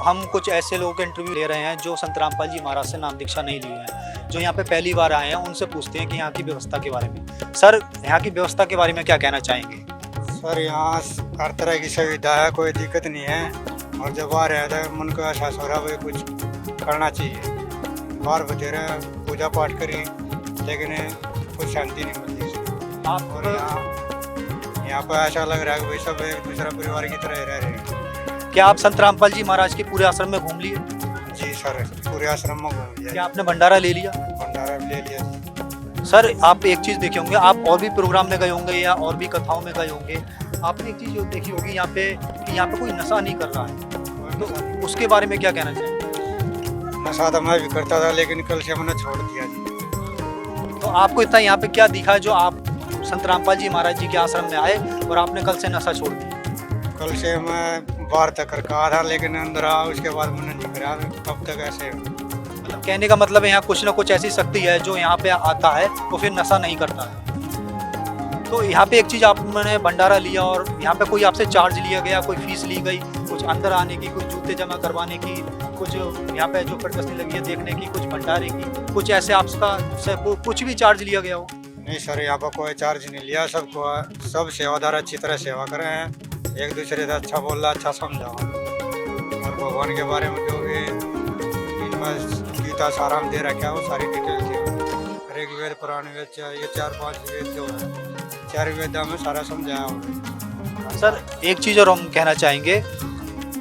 हम कुछ ऐसे लोगों के इंटरव्यू ले रहे हैं जो संत रामपाल जी महाराज से नाम दीक्षा नहीं लिए हैं, जो यहाँ पे पहली बार आए हैं। उनसे पूछते हैं कि यहाँ की व्यवस्था के बारे में। सर, यहाँ की व्यवस्था के बारे में क्या कहना चाहेंगे? सर, यहाँ हर तरह की सुविधा है, कोई दिक्कत नहीं है। और जब आ रहे हैं तो मन को एहसास हो रहा है भाई कुछ करना चाहिए। बार बतेरे पूजा पाठ करें, लेकिन कुछ शांति नहीं मिलती। आप और यहाँ पर ऐसा लग रहा है कि भाई सब एक दूसरा परिवार की तरह रह रहे हैं। क्या आप संत रामपाल जी महाराज के पूरे आश्रम में घूम लिए? जी सर, पूरे आश्रम में घूम लिया। क्या आपने भंडारा ले लिया? भंडारा भी ले लिया। सर, आप एक चीज़ देखे होंगे, आप और भी प्रोग्राम में गए होंगे या और भी कथाओं में गए होंगे, आपने एक चीज़ देखी होगी यहाँ पे कि यहाँ पे कोई नशा नहीं कर रहा है, तो उसके बारे में क्या कहना चाहेंगे? नशा तो मैं भी करता था, लेकिन कल से मैंने छोड़ दिया जी। तो आपको इतना यहाँ पे क्या दिखा जो आप संत रामपाल जी महाराज जी के आश्रम में आए और आपने कल से नशा छोड़ दिया? कल से मैं बाहर तक कर कहा था, लेकिन अंदर आ उसके बाद मैंने नहीं करा। कब तक ऐसे? मतलब कहने का मतलब है यहाँ कुछ ना कुछ ऐसी शक्ति है जो यहाँ पे आता है तो फिर नशा नहीं करता है। तो यहाँ पे एक चीज़ आपने भंडारा लिया और यहाँ पे कोई आपसे चार्ज लिया गया, कोई फीस ली गई, कुछ अंदर आने की, कुछ जूते जमा करवाने की, कुछ यहाँ पे जो प्रदर्शनी लगी है देखने की, कुछ भंडारे की, कुछ ऐसे आपका कुछ भी चार्ज लिया गया हो? नहीं सर, यहाँ पर कोई चार्ज नहीं लिया। सब सेवादार अच्छी तरह सेवा कर रहे हैं, एक दूसरे से अच्छा बोल रहा, अच्छा समझा। और भगवान के बारे में जो भी इनमें गीता सारांश दे रखा है वो सारी डिटेल थी। ऋग्वेद, पुराण वेद, ये 4-5 वेद जो है, 4 वेद में सारा समझाया उन्होंने। सर, एक चीज़ और हम कहना चाहेंगे,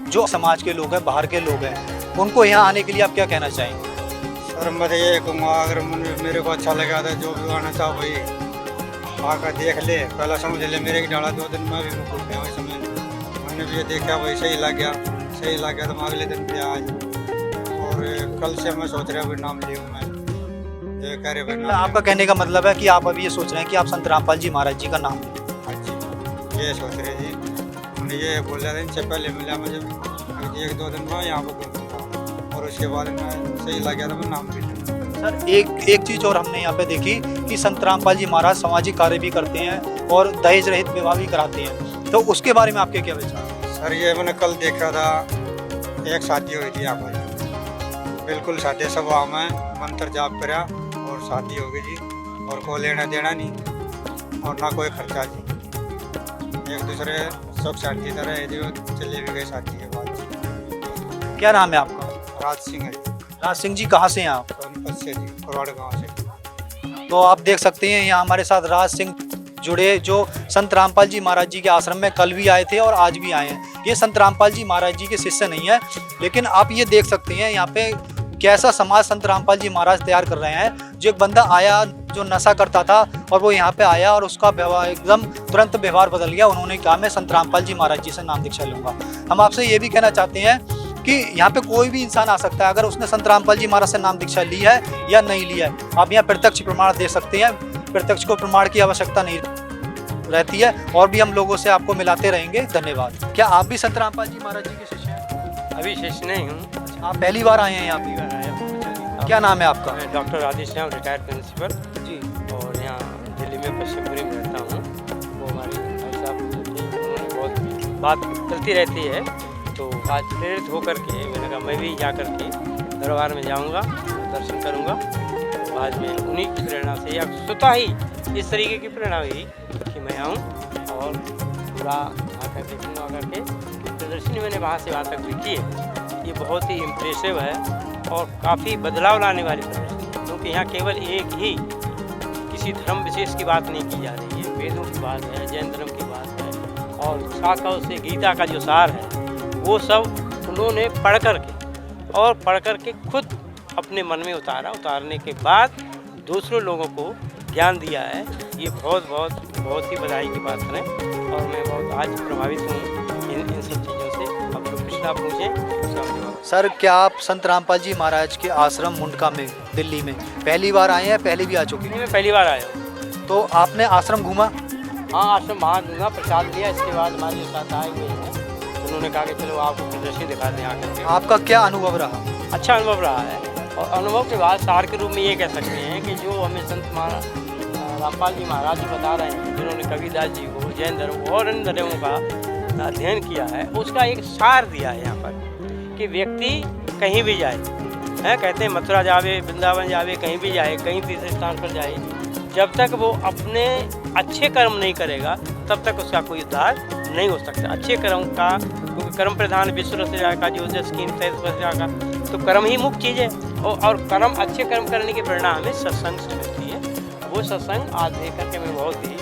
जो समाज के लोग हैं, बाहर के लोग हैं, उनको यहाँ आने के लिए आप क्या कहना चाहेंगे? सर, मैं तो ये कहूँगा, अगर मेरे को अच्छा लगा था, जो भी आना चाहो भाई आकर देख ले, पहला समझ ले। मेरे की डाला 2 दिन में भी मुकुट गया, वही समय मैंने भी ये देखा, भाई सही लग गया तो मैं अगले दिन भी आज। और कल से मैं सोच रहा भाई नाम लियूँ मैं। ये कह रहे भाई आपका कहने का मतलब है कि आप अभी ये सोच रहे हैं कि आप संत रामपाल जी महाराज जी का नाम लें? हाँ जी, ये सोच रहे जी। हमने ये बोला था, इनसे पहले मिला मुझे 1-2 दिन में यहाँ पर घूमूंगा, और उसके बाद मैं सही लग गया तो मैं नाम भी लूँ। सर, एक चीज़ और हमने यहाँ पे देखी कि संत रामपाल जी महाराज सामाजिक कार्य भी करते हैं और दहेज रहित विवाह भी कराते हैं, तो उसके बारे में आपके क्या विचार? सर, ये मैंने कल देखा था, एक शादी हुई थी यहाँ पर, बिल्कुल सादे स्वभाव में मंत्र जाप करा और शादी हो गई जी। और कोई लेना देना नहीं और ना कोई खर्चा जी, एक दूसरे सब शांति तरह है जो चले भी गए शादी के बाद। क्या नाम है आपका? राज सिंह है। राज सिंह जी, कहाँ से हैं आप? सोनीपत से जी, कुरवाड़ गाँव से। तो आप देख सकते हैं यहाँ हमारे साथ राज सिंह जुड़े, जो संत रामपाल जी महाराज जी के आश्रम में कल भी आए थे और आज भी आए हैं। ये संत रामपाल जी महाराज जी के शिष्य नहीं है, लेकिन आप ये देख सकते हैं यहाँ पे कैसा समाज संत रामपाल जी महाराज तैयार कर रहे हैं। जो एक बंदा आया जो नशा करता था और वो यहाँ पे आया और उसका व्यवहार एकदम तुरंत व्यवहार बदल गया। उन्होंने कहा मैं संत रामपाल जी महाराज जी से नाम दीक्षा लूँगा। हम आपसे ये भी कहना चाहते हैं कि यहाँ पे कोई भी इंसान आ सकता है, अगर उसने संत रामपाल जी महाराज से नाम दीक्षा ली है या नहीं ली है। आप यहाँ प्रत्यक्ष प्रमाण दे सकते हैं, प्रत्यक्ष को प्रमाण की आवश्यकता नहीं रहती है, और भी हम लोगों से आपको मिलाते रहेंगे। धन्यवाद। क्या आप भी संत रामपाल जी महाराज जी के शिष्य हैं? अभी शिष्य नहीं हूँ। आप पहली बार आए हैं यहाँ पे? क्या नाम है आपका? मैं डॉक्टर राधेश्याम, रिटायर्ड प्रिंसिपल जी। और यहाँ दिल्ली में पश्चिमपुरी में रहता हूँ। वो हमारे भाई साहब उन्होंने बहुत बात चलती रहती है, तो आज प्रेरित होकर के मैंने कहा मैं भी जा कर के दरबार में जाऊँगा, दर्शन करूँगा। तो आज मैं उन्हीं की प्रेरणा से या स्वतः ही इस तरीके की प्रेरणा हुई कि मैं आऊँ और पूरा आकर देखूँगा करके। प्रदर्शनी मैंने वहाँ से वहाँ तक देखी है, ये बहुत ही इम्प्रेसिव है और काफ़ी बदलाव लाने वाली प्रदर्शनी, क्योंकि यहाँ केवल एक ही किसी धर्म विशेष की बात नहीं की जा रही है, वेदों की बात है, जैन धर्म की बात है, और साथ से गीता का जो सार है वो सब उन्होंने पढ़ कर के खुद अपने मन में उतारने के बाद दूसरों लोगों को ज्ञान दिया है। ये बहुत ही बधाई की बात है और मैं बहुत आज प्रभावित हूँ इन सब चीज़ों से। अब जो पिछला पूछें। सर, क्या आप संत रामपाल जी महाराज के आश्रम मुंडका में दिल्ली में पहली बार आए हैं, पहले भी आ चुके हैं? मैं पहली बार आया हूँ। तो आपने आश्रम घूमा? हाँ, आश्रम वहाँ दूंगा, प्रसाद लिया। इसके बाद हमारे जो साथ आए हुए हैं उन्होंने कहा कि चलो आपको प्रदर्शनी दिखाते हैं आकर के। आपका क्या अनुभव रहा? अच्छा अनुभव रहा है, और अनुभव के बाद सार के रूप में ये कह सकते हैं कि जो हमें संत रामपाल जी महाराज जी बता रहे हैं, जिन्होंने कबीरदास जी को, जैन धर्म और अन्य धर्मों का अध्ययन किया है, उसका एक सार दिया है यहाँ पर। कि व्यक्ति कहीं भी जाए, हैं, कहते हैं मथुरा जावे, वृंदावन जावे, कहीं भी जाए, कहीं तीर्थ स्थान पर जाए, जब तक वो अपने अच्छे कर्म नहीं करेगा तब तक उसका कोई उद्धार नहीं हो सकता। अच्छे कर्म का, क्योंकि कर्म प्रधान विश्व रचना का जो स्कीम का, तो कर्म ही मुख्य चीज़ है। और कर्म, अच्छे कर्म करने के परिणाम हमें सत्संग से मिलती है। वो सत्संग आज देख करके मैं बहुत ही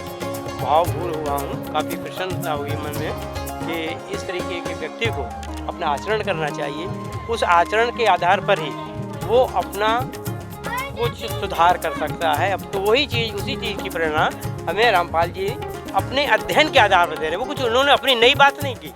भावपूर्ण हुआ हूँ, काफ़ी प्रसन्नता हुई मन में कि इस तरीके के व्यक्ति को अपना आचरण करना चाहिए। उस आचरण के आधार पर ही वो अपना कुछ सुधार कर सकता है। अब तो वही चीज़, उसी चीज़ की प्रेरणा हमें रामपाल जी अपने अध्ययन के आधार पर दे रहे हैं। वो कुछ उन्होंने अपनी नई बात नहीं की,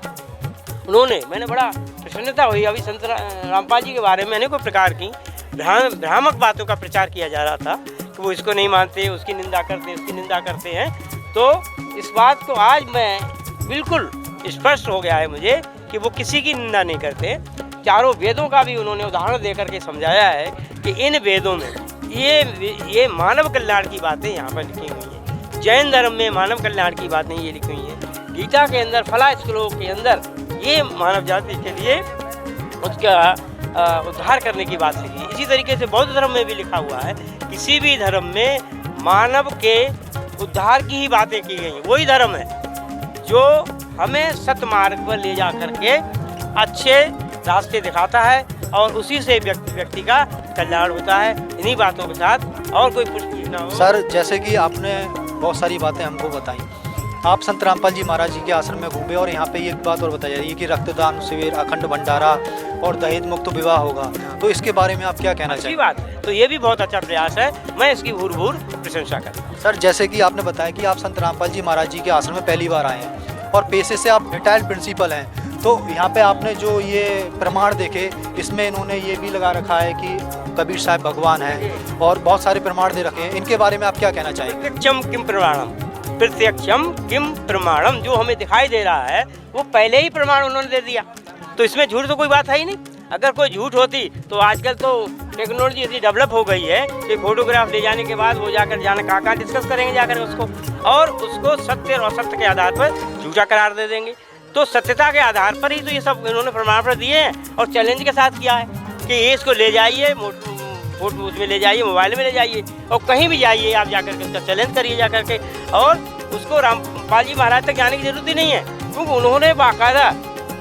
उन्होंने, मैंने बड़ा प्रसन्नता हुई। अभी संत रामपाल जी के बारे में अनेकों प्रकार की भ्रामक बातों का प्रचार किया जा रहा था कि वो इसको नहीं मानते, उसकी निंदा करते, उसकी निंदा करते हैं। तो इस बात को आज मैं बिल्कुल स्पष्ट हो गया है मुझे कि वो किसी की निंदा नहीं करते। चारों वेदों का भी उन्होंने उदाहरण दे करके समझाया है कि इन वेदों में ये मानव कल्याण की बातें यहाँ पर लिखी हुई हैं। जैन धर्म में मानव कल्याण की बातें ये लिखी हुई हैं। गीता के अंदर फला श्लोक के अंदर ये मानव जाति के लिए उसका उद्धार करने की बात लिखी है। इसी तरीके से बौद्ध धर्म में भी लिखा हुआ है। किसी भी धर्म में मानव के उद्धार की ही बातें की गई। वही धर्म है जो हमें सतमार्ग पर ले जा करके अच्छे रास्ते दिखाता है और उसी से व्यक्ति का कल्याण होता है। इन्हीं बातों के साथ और कोई कुछ पूछना हो सर, जैसे कि आपने बहुत सारी बातें हमको बताई, आप संत रामपाल जी महाराज जी के आश्रम में घूमे और यहाँ पे एक बात और बताई जा रही है कि रक्तदान शिविर, अखंड भंडारा और दहेज मुक्त विवाह होगा, तो इसके बारे में आप क्या कहना चाहिए? बात है, तो ये भी बहुत अच्छा प्रयास है, मैं इसकी भूर प्रशंसा करता हूँ। सर, जैसे कि आपने बताया कि आप संत रामपाल जी महाराज जी के आश्रम में पहली बार आए हैं और पेशे से आप रिटायर्ड प्रिंसिपल हैं, तो यहाँ पे आपने जो ये प्रमाण देखे, इसमें इन्होंने ये भी लगा रखा है कि कबीर साहब भगवान हैं और बहुत सारे प्रमाण दे रखे हैं, इनके बारे में आप क्या कहना चाहेंगे? प्रत्यक्षम किम प्रमाणम, प्रत्यक्षम किम प्रमाणम, जो हमें दिखाई दे रहा है वो पहले ही प्रमाण उन्होंने दे दिया, तो इसमें झूठ तो कोई बात है ही नहीं। अगर कोई झूठ होती तो आजकल तो टेक्नोलॉजी इतनी डेवलप हो गई है कि फोटोग्राफ ले जाने के बाद वो जाकर जाने कहाँ डिस्कस करेंगे जाकर उसको, और उसको सत्य और असत्य के आधार पर झूठा करार दे देंगे। तो सत्यता के आधार पर ही तो ये सब इन्होंने प्रमाण पत्र दिए हैं और चैलेंज के साथ किया है कि ये इसको ले जाइए, फोटो उसमें ले जाइए, मोबाइल में ले जाइए और कहीं भी जाइए आप जाकर के उसका चैलेंज करिए जाकर के, और उसको रामपाल जी महाराज तक जाने की जरूरत ही नहीं है, क्योंकि उन्होंने बाकायदा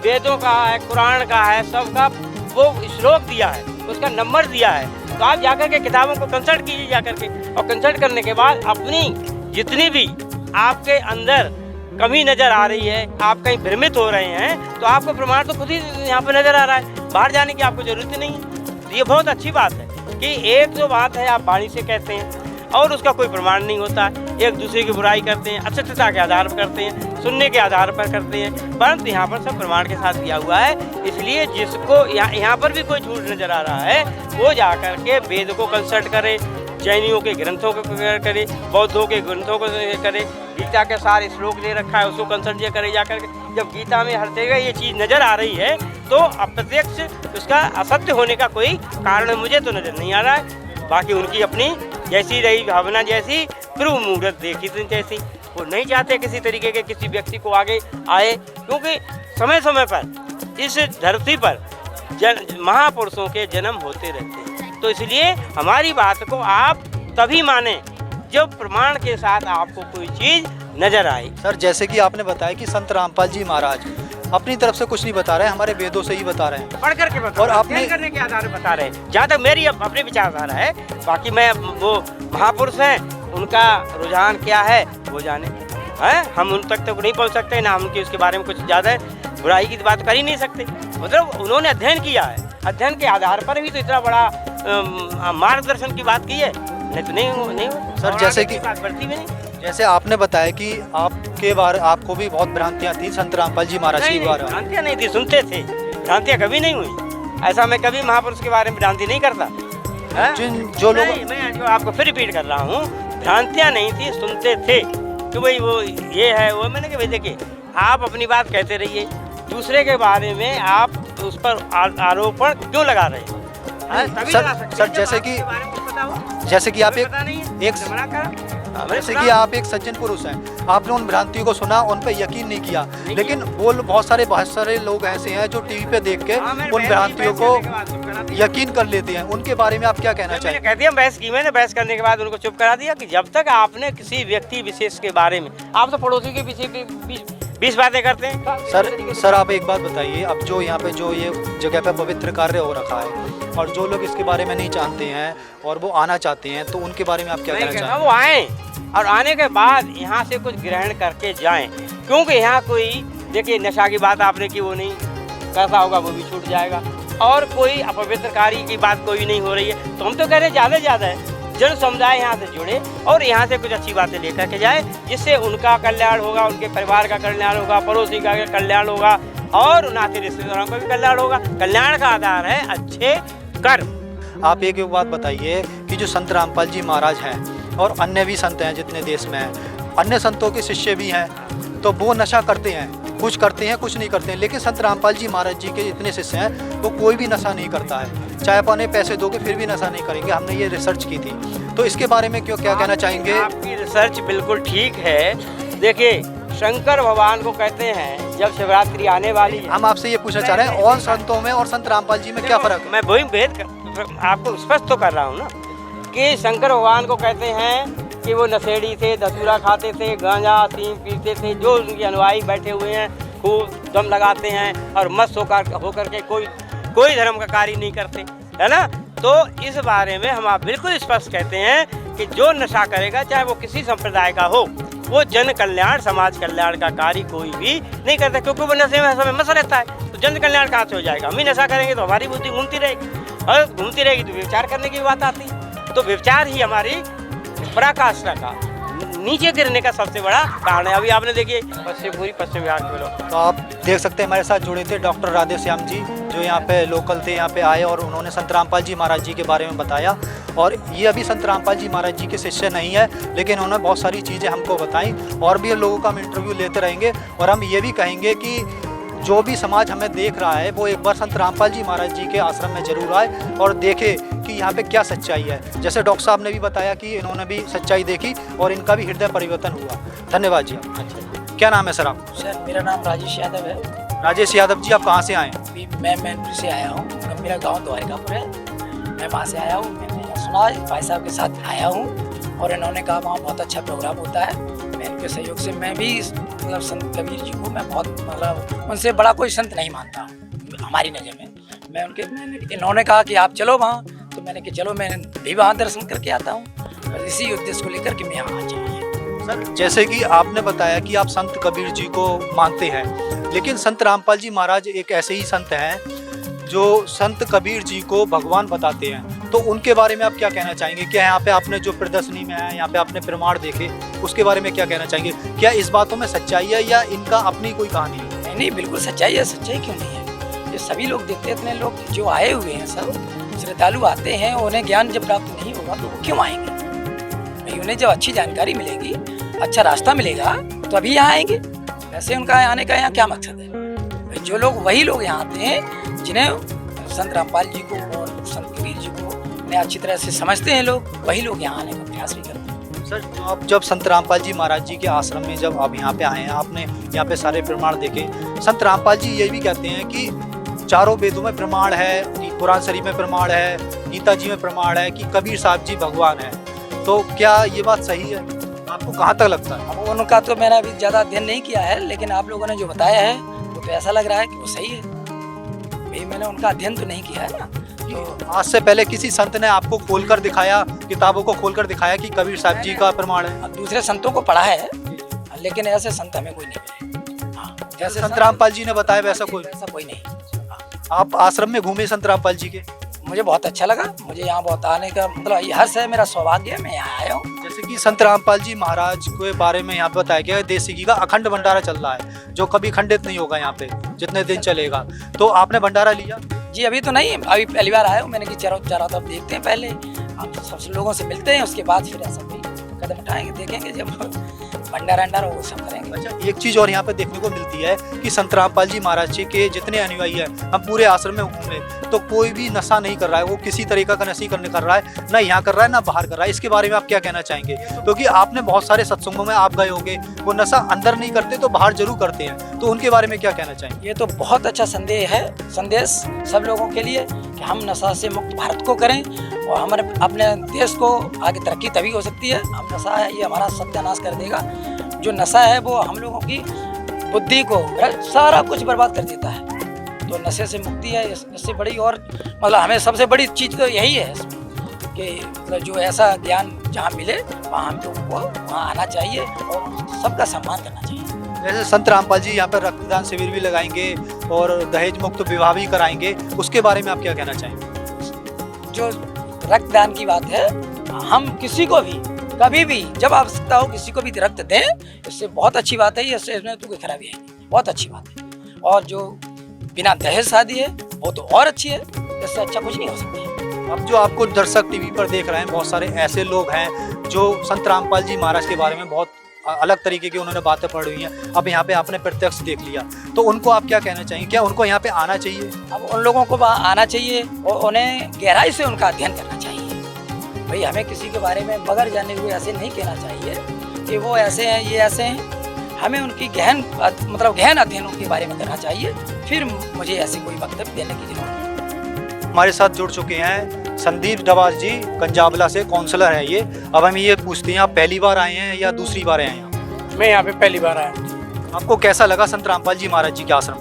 वेदों का है, कुरान का है, सबका वो श्लोक दिया है, उसका नंबर दिया है। तो आप जाकर के किताबों को कंसल्ट कीजिए जाकर के, और कंसल्ट करने के बाद अपनी जितनी भी आपके अंदर कमी नज़र आ रही है, आप कहीं भ्रमित हो रहे हैं, तो आपको प्रमाण तो खुद ही यहाँ पर नज़र आ रहा है, बाहर जाने की आपको ज़रूरत ही नहीं है। तो ये बहुत अच्छी बात है कि एक जो बात है आप वाणी से कहते हैं और उसका कोई प्रमाण नहीं होता, एक दूसरे की बुराई करते हैं, असत्यता के आधार पर करते हैं, सुनने के आधार पर करते हैं, परंतु यहाँ पर सब प्रमाण के साथ दिया हुआ है। इसलिए जिसको यहाँ पर भी कोई झूठ नज़र आ रहा है वो जा कर के वेद को कंसल्ट करे, जैनियों के ग्रंथों को करे, बौद्धों के ग्रंथों को करे, गीता के सारे श्लोक दे रखा है उसको कंसल्ट करे जाकर के। जब गीता में हर जगह ये चीज़ नज़र आ रही है तो अप्रत्यक्ष उसका असत्य होने का कोई कारण मुझे तो नज़र नहीं आ रहा है। बाकी उनकी अपनी जैसी रही भावना, जैसी फिर वो मूर्त देखी थी जैसी, वो नहीं चाहते किसी तरीके के किसी व्यक्ति को आगे आए, क्योंकि समय समय पर इस धरती पर महापुरुषों के जन्म होते रहते हैं। तो इसलिए हमारी बात को आप तभी माने जब प्रमाण के साथ आपको कोई चीज़ नजर आए। सर, जैसे कि आपने बताया कि संत रामपाल जी महाराज अपनी तरफ से कुछ नहीं बता रहे हैं, हमारे वेदों से ही बता रहे हैं, पढ़ करके बता, और आपने करने के आधार पर बता रहे हैं। जहाँ तक मेरी अपनी विचारधारा है, बाकी मैं वो महापुरुष हैं, उनका रुझान क्या है वो जाने हैं, हम उन तक तो नहीं पहुँच सकते, ना हम उसके बारे में कुछ ज़्यादा बुराई की बात कर ही नहीं सकते। मतलब उन्होंने अध्ययन किया है, अध्ययन के आधार पर ही तो इतना बड़ा मार्गदर्शन की बात की है, नहीं तो नहीं सर। जैसे कि बात बढ़ती भी नहीं। जैसे आपने बताया कि आपके बारे आपको भी बहुत भ्रांतियाँ थी संत रामपाल जी महाराज के बारे में। भ्रांतियाँ नहीं थी, सुनते थे, भ्रांतियाँ कभी नहीं हुई। ऐसा मैं कभी महापुरुष के बारे में भ्रांति नहीं करता। जो लोग मैं जो आपको फिर रिपीट कर रहा हूँ, भ्रांतियाँ नहीं थी, सुनते थे कि भाई वो ये है वो। मैंने कहा भाई देखिए, आप अपनी बात कहते रहिए, दूसरे के बारे में आप उस पर आरोपण क्यों लगा रहे हैं? सर, जैसे कि आप एक मैंने जैसे सुना। कि आप एक सज्जन पुरुष हैं, आपने उन भ्रांतियों को सुना, उन पे यकीन नहीं किया, लेकिन वो बहुत सारे लोग ऐसे हैं जो टीवी पे देख के हाँ, मैंने उन बहस की, भ्रांतियों बहस करने के को बाद चुप करा दिया। यकीन कर लेते हैं। उनके बारे में आप क्या कहना मैंने चाहेंगे? कह दिया, बहस की मैंने, बहस करने के बाद उनको चुप करा दिया कि जब तक आपने किसी व्यक्ति विशेष के बारे में, आप तो पड़ोसी के पीछे 20 बातें करते हैं। सर आप एक बात बताइए, अब जो यहाँ पे जो ये जगह पे पवित्र कार्य हो रखा है और जो लोग इसके बारे में नहीं जानते हैं और वो आना चाहते हैं, तो उनके बारे में आप क्या नहीं कहना कहना, चाहेंगे? वो आए और आने के बाद यहाँ से कुछ ग्रहण करके जाएं, क्योंकि यहाँ कोई, देखिए नशा की बात आपने की, वो नहीं करता होगा, वो भी छूट जाएगा, और कोई अपवित्र कार्य की बात कोई नहीं हो रही है। तो हम तो कह रहे हैं ज़्यादा से ज़्यादा है जन समुदाय यहाँ से जुड़े और यहाँ से कुछ अच्छी बातें लेकर के जाए, जिससे उनका कल्याण होगा, उनके परिवार का कल्याण होगा, पड़ोसी का कल्याण होगा और नाते रिश्तेदारों का भी कल्याण होगा। कल्याण का आधार है अच्छे कर्म। आप एक बात बताइए कि जो संत रामपाल जी महाराज हैं और अन्य भी संत हैं जितने देश में हैं, अन्य संतों के शिष्य भी हैं, तो वो नशा करते हैं, कुछ करते हैं कुछ नहीं करते हैं, लेकिन संत रामपाल जी महाराज जी के जितने शिष्य हैं वो कोई भी नशा नहीं करता है। चाहे अपने पैसे दोगे फिर भी नशा नहीं करेंगे। हमने ये रिसर्च की थी, तो इसके बारे में क्यों क्या कहना चाहेंगे? आपकी रिसर्च बिल्कुल ठीक है। देखिए शंकर भगवान को कहते हैं जब शिवरात्रि आने वाली है, हम आपसे ये पूछना चाह रहे हैं और संतों में और संत रामपाल जी में क्या फर्क है? मैं वही भेद आपको स्पष्ट तो कर रहा हूँ ना कि शंकर भगवान को कहते हैं कि वो नशेड़ी थे, धतूरा खाते थे, गांजा अफीम पीते थे, जो उनके अनुयायी बैठे हुए हैं खूब दम लगाते हैं और मस्त होकर के कोई धर्म का कार्य नहीं करते, है ना। तो इस बारे में हम आप बिल्कुल स्पष्ट कहते हैं कि जो नशा करेगा, चाहे वो किसी संप्रदाय का हो, वो जन कल्याण समाज कल्याण का कार्य कोई भी नहीं करता, क्योंकि वो नशे में समय मस्त रहता है। तो जन कल्याण कहाँ से हो जाएगा? हम ही नशा करेंगे तो हमारी बुद्धि घूमती रहेगी, और घूमती रहेगी तो विचार करने की बात आती है। तो विचार ही हमारी पराकाष्ठा का नीचे गिरने का सबसे बड़ा कारण है। अभी आपने देखिए पश्चिम बिहार के लोग, तो आप देख सकते हैं हमारे साथ जुड़े थे डॉक्टर राधेश्याम जी, जो यहाँ पे लोकल थे, यहाँ पे आए और उन्होंने संत रामपाल जी महाराज जी के बारे में बताया। और ये अभी संत रामपाल जी महाराज जी के शिष्य नहीं है, लेकिन उन्होंने बहुत सारी चीज़ें हमको बताई और भी लोगों का हम इंटरव्यू लेते रहेंगे। और हम ये भी कहेंगे कि जो भी समाज हमें देख रहा है वो एक बार संत रामपाल जी महाराज जी के आश्रम में जरूर आए और देखे कि यहाँ पे क्या सच्चाई है। जैसे डॉक्टर साहब ने भी बताया कि इन्होंने भी सच्चाई देखी और इनका भी हृदय परिवर्तन हुआ। धन्यवाद जी। अच्छा क्या नाम है सर आप? सर मेरा नाम राजेश यादव है। राजेश यादव जी, आप कहाँ से आए? अभी मैं मैनपुर से आया हूँ, मेरा गांव द्वारिकापुर है। मैं वहाँ से आया हूँ, मैंने सुना भाई साहब के साथ आया हूँ और इन्होंने कहा वहाँ बहुत अच्छा प्रोग्राम होता है। मैं इनके सहयोग से मैं भी मतलब संत कबीर जी को मैं बहुत मतलब उनसे बड़ा कोई संत नहीं मानता हमारी नज़र में। मैंने इन्होंने कहा कि आप चलो वहाँ, तो मैंने कि चलो मैं भी वहाँ दर्शन करके आता हूँ। और इसी उद्देश्य को लेकर के मैं यहाँ आ चाहिए। सर जैसे कि आपने बताया कि आप संत कबीर जी को मानते हैं, लेकिन संत रामपाल जी महाराज एक ऐसे ही संत हैं जो संत कबीर जी को भगवान बताते हैं, तो उनके बारे में आप क्या कहना चाहेंगे? क्या यहाँ पे आपने जो प्रदर्शनी में है, यहाँ पे आपने प्रमाण देखे, उसके बारे में क्या कहना चाहेंगे? क्या इस बातों में सच्चाई है या इनका अपनी कोई कहानी है? नहीं बिल्कुल सच्चाई है। सच्चाई क्यों नहीं है? ये सभी लोग देखते हैं, इतने लोग जो आए हुए हैं, सब श्रद्धालु आते हैं, उन्हें ज्ञान जब प्राप्त नहीं होगा तो वो क्यों आएंगे? भाई उन्हें जब अच्छी जानकारी मिलेगी, अच्छा रास्ता मिलेगा तो अभी यहाँ आएंगे। वैसे उनका आने का यहाँ क्या मकसद है? भाई जो लोग वही लोग यहाँ आते हैं जिन्हें संत रामपाल जी को और संत कबीर जी को उन्हें अच्छी तरह से समझते हैं लोग, वही लोग यहाँ आने का प्रयास भी करते हैं। सर आप जब संत रामपाल जी महाराज जी के आश्रम में जब आप यहाँ पे आए हैं, आपने यहाँ पे सारे प्रमाण देखे। संत रामपाल जी ये भी कहते हैं कि चारों वेदों में प्रमाण है, कि कुरान शरीफ में प्रमाण है, गीता जी में प्रमाण है कि कबीर साहब जी भगवान है। तो क्या ये बात सही है? आपको कहाँ तक लगता है? अब उनका तो मैंने अभी ज़्यादा अध्ययन नहीं किया है, लेकिन आप लोगों ने जो बताया है वो तो ऐसा लग रहा है कि वो सही है। भाई मैंने उनका अध्ययन तो नहीं किया है ना। तो आज से पहले किसी संत ने आपको खोलकर दिखाया, किताबों को खोलकर दिखाया कि कबीर साहब जी का प्रमाण है? अब दूसरे संतों को पढ़ा है, लेकिन ऐसे संत हमें कोई नहीं मिले। हाँ, जैसे संत रामपाल जी ने बताया वैसा कोई? ऐसा कोई नहीं। हाँ, आप आश्रम में घूमे संत रामपाल जी के? मुझे बहुत अच्छा लगा। मुझे यहाँ बहुत आने का मतलब ये हर्ष है, मेरा सौभाग्य है, मैं यहाँ आया हूँ। जैसे कि संत रामपाल जी महाराज के बारे में यहाँ पे बताया गया है, देसी घी का अखंड भंडारा चल रहा है जो कभी खंडित नहीं होगा यहाँ पे जितने दिन चलेगा। तो आपने भंडारा लिया? जी अभी तो नहीं, अभी पहली बार आया हूँ। मैंने कि चारों तरफ देखते हैं, पहले हम सब लोगों से मिलते हैं, उसके बाद फिर ऐसा कोई कदम उठाएंगे, देखेंगे जब भंडारा अंडारा वो सब करेंगे। अच्छा, एक चीज और यहाँ पे देखने को मिलती है कि संत रामपाल जी महाराज जी के जितने अनुयायी हैं, हम पूरे आश्रम में घूमे तो कोई भी नशा नहीं कर रहा है, वो किसी तरीका का नशा करने कर रहा है, ना यहाँ कर रहा है ना बाहर कर रहा है। इसके बारे में आप क्या कहना चाहेंगे? क्योंकि आपने बहुत सारे सत्संगों में आप गए होंगे, वो नशा अंदर नहीं करते तो बाहर जरूर करते हैं, तो उनके बारे में क्या कहना चाहेंगे? ये तो बहुत अच्छा संदेश सब लोगों के लिए कि हम नशा से मुक्त भारत को करें और हमारे अपने देश को आगे तरक्की तभी हो सकती है। हम नशा है ये हमारा सत्यानाश कर देगा। जो नशा है वो हम लोगों की बुद्धि को सारा कुछ बर्बाद कर देता है। तो नशे से मुक्ति है, इससे बड़ी और मतलब हमें सबसे बड़ी चीज़ तो यही है कि मतलब जो ऐसा ज्ञान जहाँ मिले वहाँ हम लोगों को वहाँ आना चाहिए और सबका सम्मान करना चाहिए। जैसे संत रामपाल जी यहाँ पर रक्तदान शिविर भी लगाएंगे और दहेज मुक्त विवाह भी कराएंगे, उसके बारे में आप क्या कहना चाहेंगे? जो रक्तदान की बात है, हम किसी को भी कभी भी जब आवश्यकता हो किसी को भी रक्त दें, इससे बहुत अच्छी बात है। इससे इसमें तो कोई खराबी है, बहुत अच्छी बात है। और जो बिना दहेज शादी है वो तो और अच्छी है, इससे अच्छा कुछ नहीं हो सकता। अब जो आपको दर्शक टीवी पर देख रहे हैं, बहुत सारे ऐसे लोग हैं जो संत रामपाल जी महाराज के बारे में बहुत अलग तरीके की उन्होंने बातें पढ़ी हुई हैं, अब यहाँ पे आपने प्रत्यक्ष देख लिया, तो उनको आप क्या कहना चाहिए? क्या उनको यहाँ पे आना चाहिए? अब उन लोगों को वहाँ आना चाहिए और उन्हें गहराई से उनका अध्ययन करना चाहिए। भाई हमें किसी के बारे में बगैर जाने हुए ऐसे नहीं कहना चाहिए कि वो ऐसे हैं ये ऐसे हैं। हमें उनकी गहन अध्ययन उनके बारे में करना चाहिए, फिर मुझे ऐसे कोई वक्तव्य देने की जरूरत है। हमारे साथ जुड़ चुके हैं संदीप डबास जी, कंजाबला से काउंसलर है ये। अब हम ये पूछते हैं, आप पहली बार आए हैं या दूसरी बार आए हैं? मैं यहाँ पे पहली बार आया। आपको कैसा लगा संत रामपाल जी महाराज जी के आश्रम?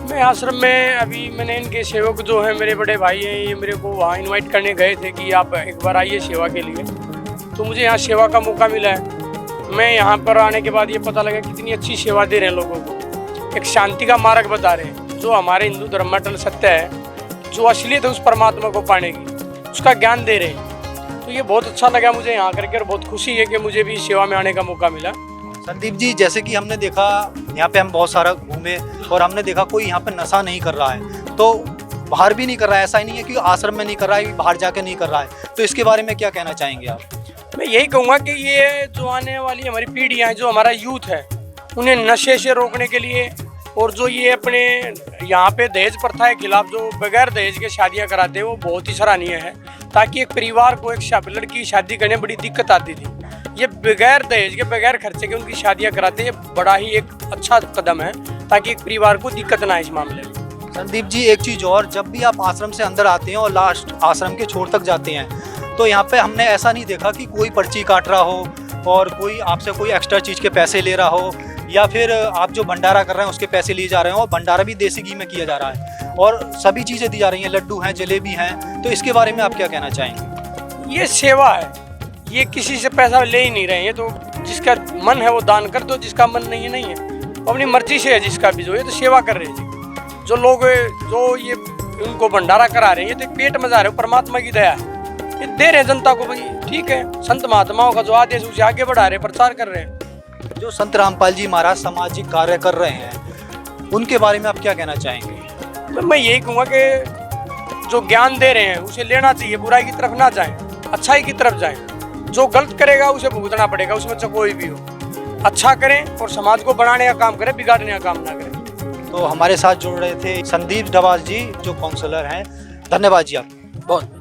मैं आश्रम में अभी मैंने इनके सेवक जो है मेरे बड़े भाई हैं, ये मेरे को वहाँ इनवाइट करने गए थे कि आप एक बार आइए सेवा के लिए, तो मुझे यहाँ सेवा का मौका मिला है। मैं यहाँ पर आने के बाद ये पता लगा कितनी अच्छी सेवा दे रहे हैं लोगों को, एक शांति का मार्ग बता रहे हैं, जो हमारे हिंदू धर्म में अटल सत्य है, जो असलियत है उस परमात्मा को पाने की, उसका ज्ञान दे रहे हैं। तो ये बहुत अच्छा लगा मुझे यहाँ करके और बहुत खुशी है कि मुझे भी सेवा में आने का मौका मिला। संदीप जी, जैसे कि हमने देखा यहाँ पे हम बहुत सारा घूमे और हमने देखा कोई यहाँ पे नशा नहीं कर रहा है, तो बाहर भी नहीं कर रहा है, ऐसा ही नहीं है कि आश्रम में नहीं कर रहा है, बाहर जाके नहीं कर रहा है, तो इसके बारे में क्या कहना चाहेंगे आप? मैं यही कहूँगा कि ये जो आने वाली हमारी पीढ़ियाँ हैं, जो हमारा यूथ है, उन्हें नशे से रोकने के लिए और जो ये अपने यहाँ पे दहेज प्रथा के खिलाफ जो बगैर दहेज के शादियाँ कराते हैं वो बहुत ही सराहनीय है। ताकि एक परिवार को एक लड़की की शादी करने में बड़ी दिक्कत आती थी, ये बगैर दहेज के बगैर खर्चे के उनकी शादियाँ कराते हैं, ये बड़ा ही एक अच्छा कदम है ताकि एक परिवार को दिक्कत ना आए इस मामले में। संदीप जी, एक चीज़ और, जब भी आप आश्रम से अंदर आते हैं और लास्ट आश्रम के छोर तक जाते हैं, तो यहाँ पे हमने ऐसा नहीं देखा कि कोई पर्ची काट रहा हो और कोई आपसे कोई एक्स्ट्रा चीज़ के पैसे ले रहा हो, या फिर आप जो भंडारा कर रहे हैं उसके पैसे लिए जा रहे हो। और भंडारा भी देसी घी में किया जा रहा है और सभी चीज़ें दी जा रही हैं, लड्डू हैं, जलेबी हैं, तो इसके बारे में आप क्या कहना चाहेंगे? ये सेवा है, ये किसी से पैसा ले ही नहीं रहे हैं, तो जिसका मन है वो दान कर दो, जिसका मन नहीं है नहीं है, अपनी मर्जी से है जिसका भी, जो ये तो सेवा कर रहे हैं। जो लोग जो ये उनको भंडारा करा रहे हैं, ये तो पेट में जा रहे हो, परमात्मा की दया है, ये दे रहे हैं जनता को। भाई ठीक है, संत महात्माओं का जो आदेश उसे आगे बढ़ा रहे, प्रचार कर रहे हैं। जो संत रामपाल जी महाराज सामाजिक कार्य कर रहे हैं, उनके बारे में आप क्या कहना चाहेंगे? मैं यही कहूँगा कि जो ज्ञान दे रहे हैं उसे लेना चाहिए, बुराई की तरफ ना जाएं, अच्छाई की तरफ जाएं। जो गलत करेगा उसे भुगतना पड़ेगा, उसमें चाहे कोई भी हो। अच्छा करें और समाज को बढ़ाने का काम करें, बिगाड़ने का काम ना करें। तो हमारे साथ जुड़ रहे थे संदीप डबास जी, जो काउंसलर हैं। धन्यवाद जी आप। बहुत